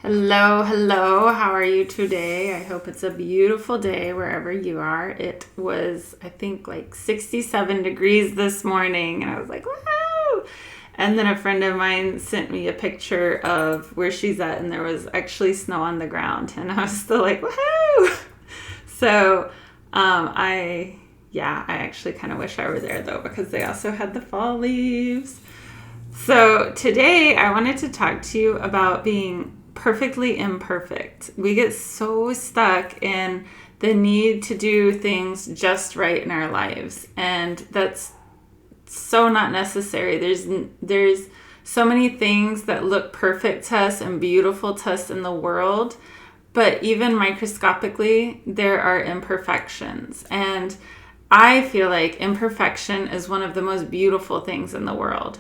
Hello, hello. How are you today? I hope it's a beautiful day wherever you are. It was, I think, like 67 degrees this morning, and I was like, woohoo! And then a friend of mine sent me a picture of where she's at, and there was actually snow on the ground, and I was still like, woohoo! So, I actually kind of wish I were there though, because they also had the fall leaves. So today I wanted to talk to you about being perfectly imperfect. We get so stuck in the need to do things just right in our lives, and that's so not necessary. There's so many things that look perfect to us and beautiful to us in the world, but even microscopically, there are imperfections. And I feel like imperfection is one of the most beautiful things in the world.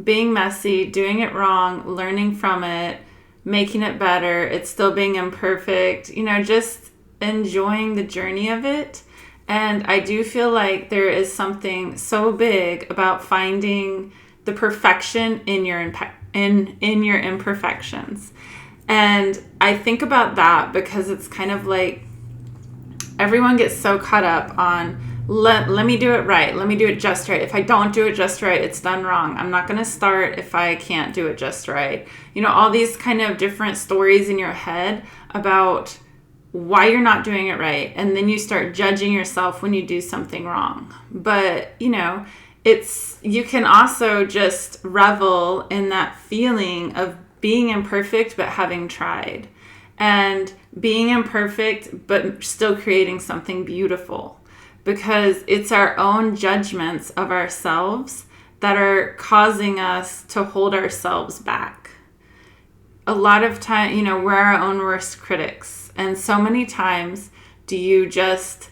Being messy, doing it wrong, learning from it, making it better, it's still being imperfect, just enjoying the journey of it. And I do feel like there is something so big about finding the perfection in your imperfections. And I think about that because it's kind of like everyone gets so caught up on let me do it right. Let me do it just right. If I don't do it just right, it's done wrong. I'm not going to start if I can't do it just right. All these kind of different stories in your head about why you're not doing it right. And then you start judging yourself when you do something wrong. But, you can also just revel in that feeling of being imperfect but having tried. And being imperfect but still creating something beautiful. Because it's our own judgments of ourselves that are causing us to hold ourselves back. A lot of time, we're our own worst critics. And so many times do you just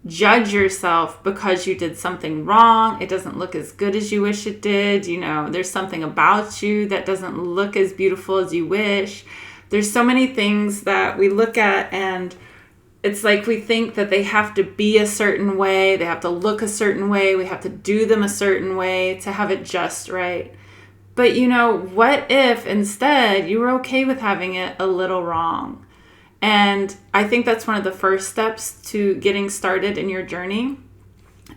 judge yourself because you did something wrong. It doesn't look as good as you wish it did. There's something about you that doesn't look as beautiful as you wish. There's so many things that we look at, and it's like we think that they have to be a certain way, they have to look a certain way, we have to do them a certain way to have it just right. But what if instead you were okay with having it a little wrong? And I think that's one of the first steps to getting started in your journey,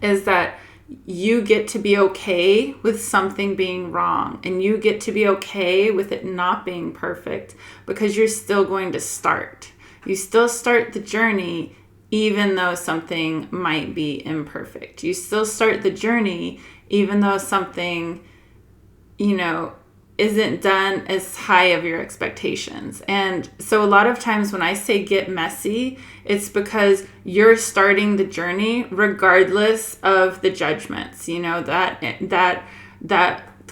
is that you get to be okay with something being wrong, and you get to be okay with it not being perfect, because you're still going to start. You still start the journey even though something might be imperfect. You still start the journey even though something, isn't done as high of your expectations. And so a lot of times when I say get messy, it's because you're starting the journey regardless of the judgments, that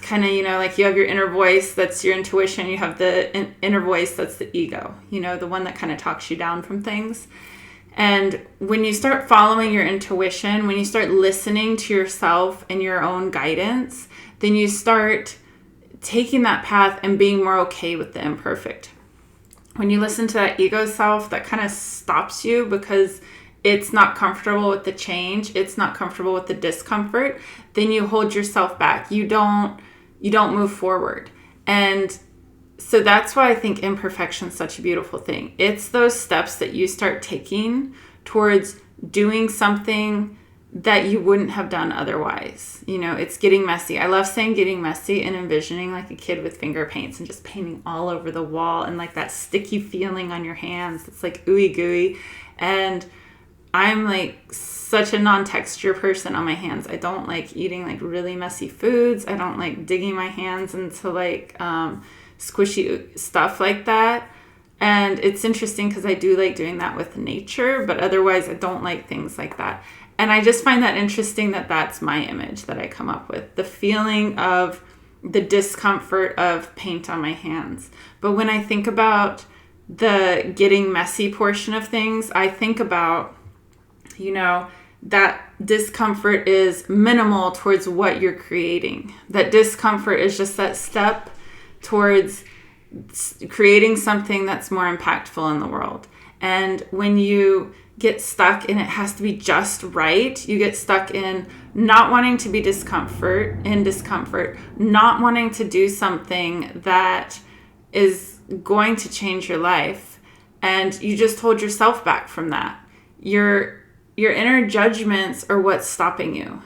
kind of, like you have your inner voice, that's your intuition. You have the inner voice, that's the ego, the one that kind of talks you down from things. And when you start following your intuition, when you start listening to yourself and your own guidance, then you start taking that path and being more okay with the imperfect. When you listen to that ego self, that kind of stops you because it's not comfortable with the change, it's not comfortable with the discomfort, then you hold yourself back. You don't move forward. And so that's why I think imperfection is such a beautiful thing. It's those steps that you start taking towards doing something that you wouldn't have done otherwise. It's getting messy. I love saying getting messy and envisioning like a kid with finger paints and just painting all over the wall, and like that sticky feeling on your hands. It's like ooey gooey. And I'm like such a non-texture person on my hands. I don't like eating like really messy foods. I don't like digging my hands into like squishy stuff like that. And it's interesting because I do like doing that with nature, but otherwise I don't like things like that. And I just find that interesting that that's my image that I come up with. The feeling of the discomfort of paint on my hands. But when I think about the getting messy portion of things, I think about that discomfort is minimal towards what you're creating. That discomfort is just that step towards creating something that's more impactful in the world. And when you get stuck and it has to be just right, you get stuck in not wanting to be discomfort, not wanting to do something that is going to change your life, and you just hold yourself back from that. Your inner judgments are what's stopping you.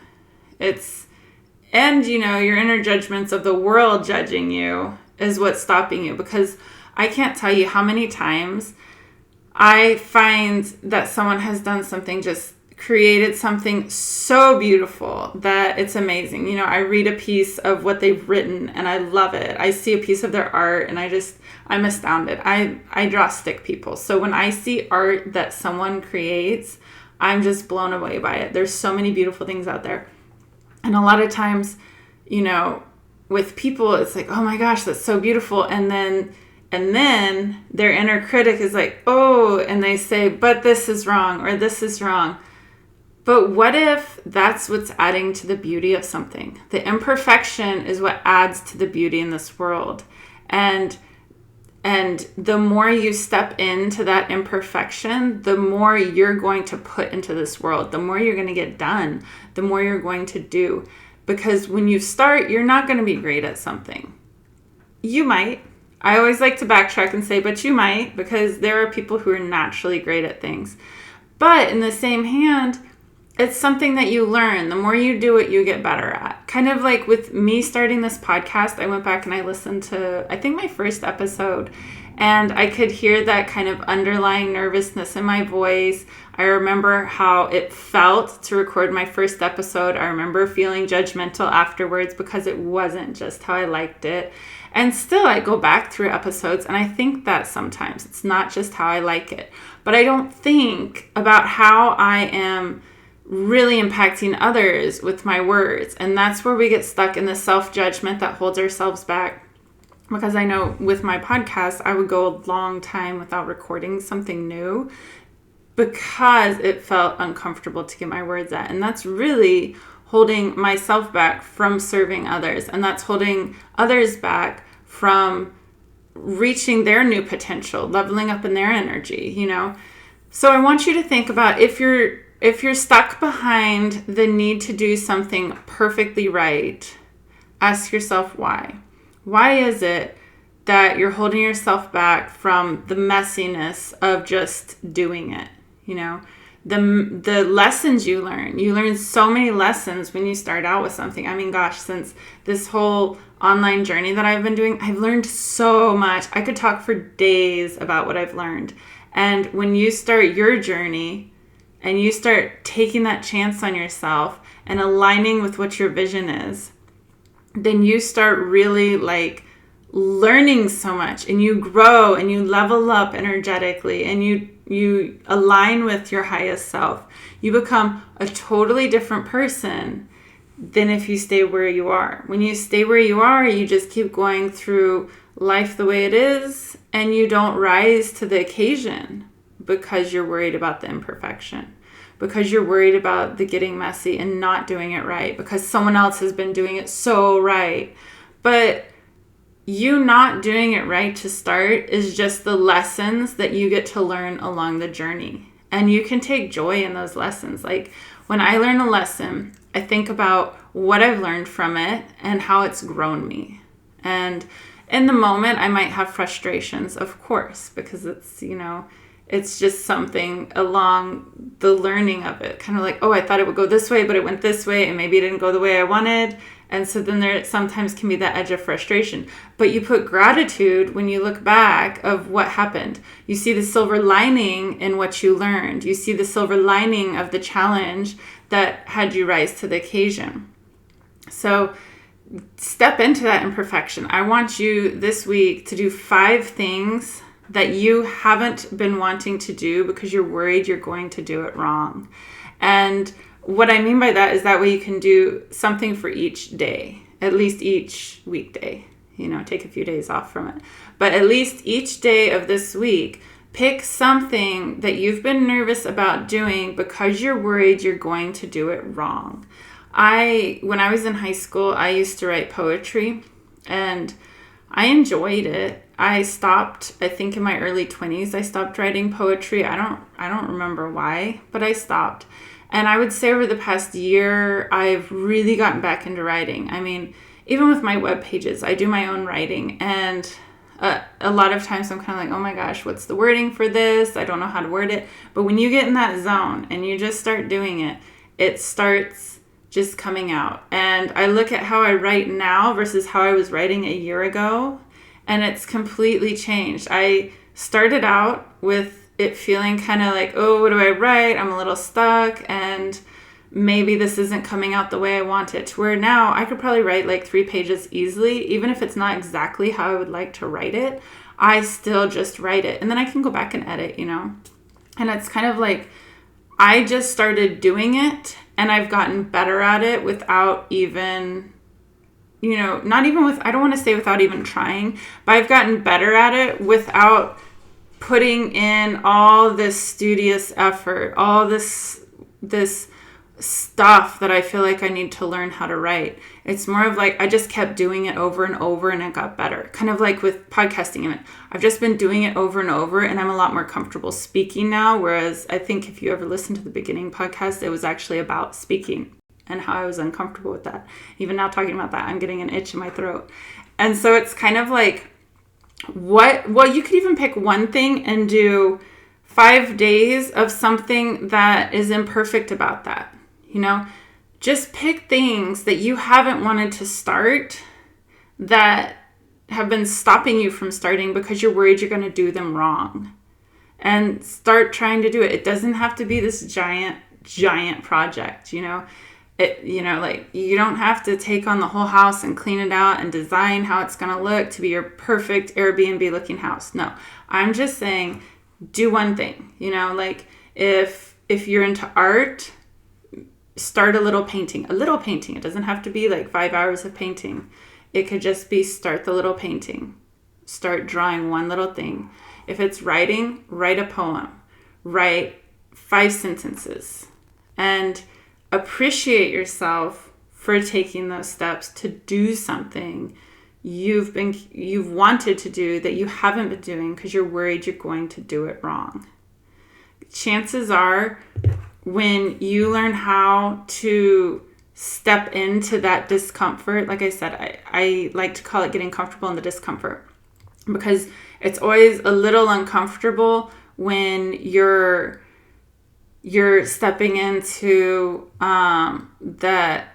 And your inner judgments of the world judging you is what's stopping you, because I can't tell you how many times I find that someone has done something, just created something so beautiful that it's amazing. I read a piece of what they've written and I love it. I see a piece of their art and I'm astounded. I draw stick people. So when I see art that someone creates, I'm just blown away by it. There's so many beautiful things out there. And a lot of times, with people, it's like, oh my gosh, that's so beautiful. And then their inner critic is like, oh, and they say, but this is wrong, or this is wrong. But what if that's what's adding to the beauty of something? The imperfection is what adds to the beauty in this world. And the more you step into that imperfection, the more you're going to put into this world, the more you're going to get done, the more you're going to do. Because when you start, you're not going to be great at something. You might. I always like to backtrack and say, but you might, because there are people who are naturally great at things. But in the same hand, it's something that you learn. The more you do it, you get better at. Kind of like with me starting this podcast, I went back and I listened to, I think, my first episode, and I could hear that kind of underlying nervousness in my voice. I remember how it felt to record my first episode. I remember feeling judgmental afterwards because it wasn't just how I liked it. And still, I go back through episodes and I think that sometimes it's not just how I like it, but I don't think about how I am really impacting others with my words. And that's where we get stuck in the self-judgment that holds ourselves back. Because I know with my podcast, I would go a long time without recording something new because it felt uncomfortable to get my words out. And that's really holding myself back from serving others. And that's holding others back from reaching their new potential, leveling up in their energy, So I want you to think about if you're stuck behind the need to do something perfectly right, ask yourself why. Why is it that you're holding yourself back from the messiness of just doing it? The lessons you learn so many lessons when you start out with something. I mean, gosh, since this whole online journey that I've been doing, I've learned so much. I could talk for days about what I've learned. And when you start your journey and you start taking that chance on yourself and aligning with what your vision is, then you start really learning so much, and you grow and you level up energetically, and you align with your highest self. You become a totally different person than if you stay where you are. When you stay where you are, you just keep going through life the way it is, and you don't rise to the occasion because you're worried about the imperfection, because you're worried about the getting messy and not doing it right, because someone else has been doing it so right. But you not doing it right to start is just the lessons that you get to learn along the journey. And you can take joy in those lessons. Like when I learn a lesson, I think about what I've learned from it and how it's grown me. And in the moment, I might have frustrations, of course, because it's just something along the learning of it. Kind of like, oh, I thought it would go this way, but it went this way, and maybe it didn't go the way I wanted. And so then there sometimes can be that edge of frustration. But you put gratitude when you look back of what happened. You see the silver lining in what you learned. You see the silver lining of the challenge that had you rise to the occasion. So step into that imperfection. I want you this week to do 5 things that you haven't been wanting to do because you're worried you're going to do it wrong. And what I mean by that is that way you can do something for each day, at least each weekday, take a few days off from it. But at least each day of this week, pick something that you've been nervous about doing because you're worried you're going to do it wrong. When I was in high school, I used to write poetry, and I enjoyed it. I stopped, I think in my early 20s, I stopped writing poetry. I don't remember why, but I stopped. And I would say over the past year, I've really gotten back into writing. I mean, even with my web pages, I do my own writing. And A lot of times I'm kind of like, oh my gosh, what's the wording for this? I don't know how to word it. But when you get in that zone and you just start doing it, it starts just coming out. And I look at how I write now versus how I was writing a year ago, and it's completely changed. I started out with it feeling kind of like, oh, what do I write? I'm a little stuck, and maybe this isn't coming out the way I want it, to where now I could probably write like 3 pages easily. Even if it's not exactly how I would like to write it, I still just write it. And then I can go back and edit, And it's kind of like, I just started doing it, and I've gotten better at it without even, not even with, I don't want to say without even trying, but I've gotten better at it without putting in all this studious effort, all this stuff that I feel like I need to learn how to write. It's more of like I just kept doing it over and over, and it got better. Kind of like with podcasting, even I've just been doing it over and over, and I'm a lot more comfortable speaking now. Whereas I think if you ever listened to the beginning podcast, it was actually about speaking and how I was uncomfortable with that. Even now talking about that, I'm getting an itch in my throat. And so it's kind of like, you could even pick one thing and do 5 days of something that is imperfect about that. Just pick things that you haven't wanted to start, that have been stopping you from starting because you're worried you're going to do them wrong, and start trying to do it. It doesn't have to be this giant project, Like, you don't have to take on the whole house and clean it out and design how it's going to look to be your perfect Airbnb looking house. No, I'm just saying, do one thing, like if you're into art, start a little painting. It doesn't have to be like 5 hours of painting. It could just be start the little painting. Start drawing one little thing. If it's writing, write a poem. Write 5 sentences. And appreciate yourself for taking those steps to do something you've wanted to do that you haven't been doing because you're worried you're going to do it wrong. Chances are, when you learn how to step into that discomfort, like I said, I like to call it getting comfortable in the discomfort, because it's always a little uncomfortable when you're stepping into that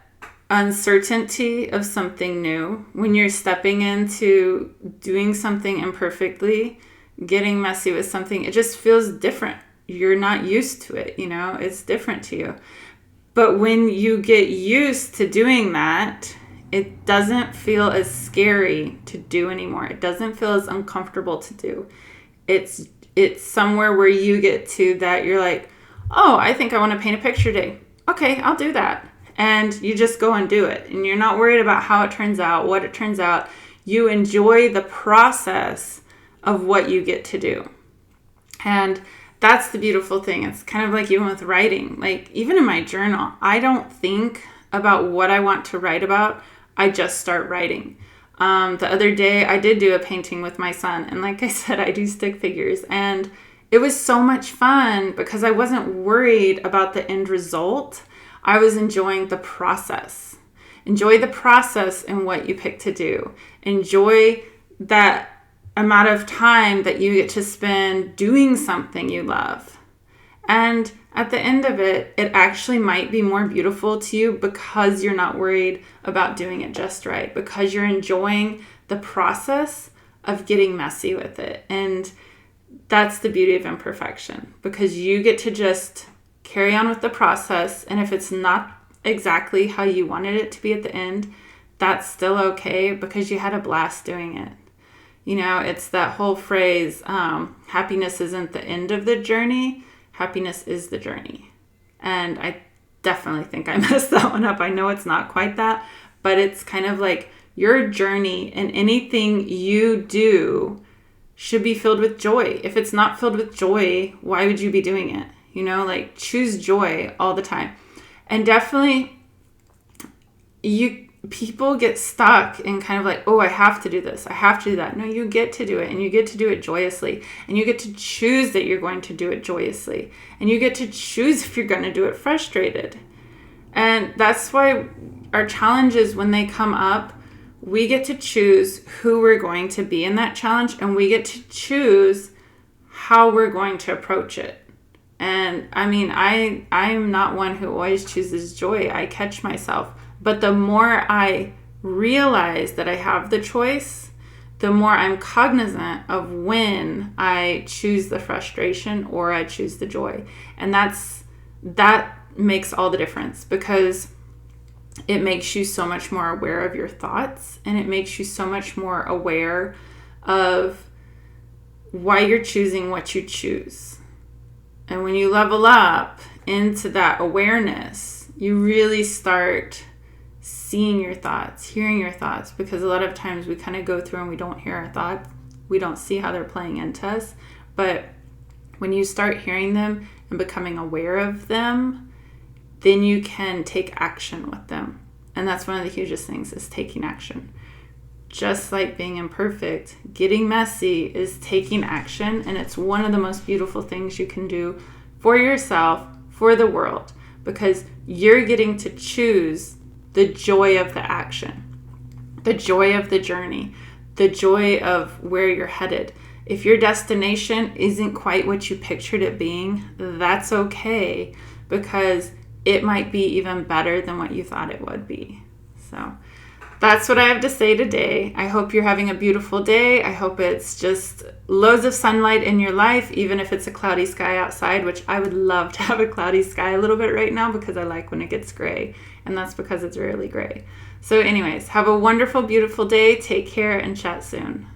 uncertainty of something new. When you're stepping into doing something imperfectly, getting messy with something, it just feels different. You're not used to it, it's different to you. But when you get used to doing that, it doesn't feel as scary to do anymore. It doesn't feel as uncomfortable to do. It's somewhere where you get to that you're like, oh, I think I want to paint a picture today. Okay, I'll do that. And you just go and do it. And you're not worried about how it turns out, what it turns out. You enjoy the process of what you get to do. And that's the beautiful thing. It's kind of like even with writing. Like even in my journal, I don't think about what I want to write about. I just start writing. The other day I did do a painting with my son. And like I said, I do stick figures. And it was so much fun because I wasn't worried about the end result. I was enjoying the process. Enjoy the process in what you pick to do. Enjoy that amount of time that you get to spend doing something you love. And at the end of it, it actually might be more beautiful to you because you're not worried about doing it just right, because you're enjoying the process of getting messy with it. And that's the beauty of imperfection, because you get to just carry on with the process. And if it's not exactly how you wanted it to be at the end, that's still okay because you had a blast doing it. It's that whole phrase, happiness isn't the end of the journey, happiness is the journey. And I definitely think I messed that one up. I know it's not quite that, but it's kind of like your journey, and anything you do should be filled with joy. If it's not filled with joy, why would you be doing it? Choose joy all the time. And definitely people get stuck in kind of like, oh, I have to do this, I have to do that. No, you get to do it, and you get to do it joyously, and you get to choose that you're going to do it joyously, and you get to choose if you're going to do it frustrated. And that's why our challenges, when they come up, we get to choose who we're going to be in that challenge, and we get to choose how we're going to approach it. And I mean, I'm not one who always chooses joy. I catch myself. But the more I realize that I have the choice, the more I'm cognizant of when I choose the frustration or I choose the joy. And that makes all the difference, because it makes you so much more aware of your thoughts, and it makes you so much more aware of why you're choosing what you choose. And when you level up into that awareness, you really start seeing your thoughts, hearing your thoughts, because a lot of times we kind of go through and we don't hear our thoughts. We don't see how they're playing into us. But when you start hearing them and becoming aware of them, then you can take action with them. And that's one of the hugest things, is taking action. Just like being imperfect, getting messy is taking action. And it's one of the most beautiful things you can do for yourself, for the world, because you're getting to choose the joy of the action, the joy of the journey, the joy of where you're headed. If your destination isn't quite what you pictured it being, that's okay, because it might be even better than what you thought it would be. So that's what I have to say today. I hope you're having a beautiful day. I hope it's just loads of sunlight in your life, even if it's a cloudy sky outside, which I would love to have a cloudy sky a little bit right now, because I like when it gets gray, and that's because it's rarely gray. So anyways, have a wonderful, beautiful day. Take care and chat soon.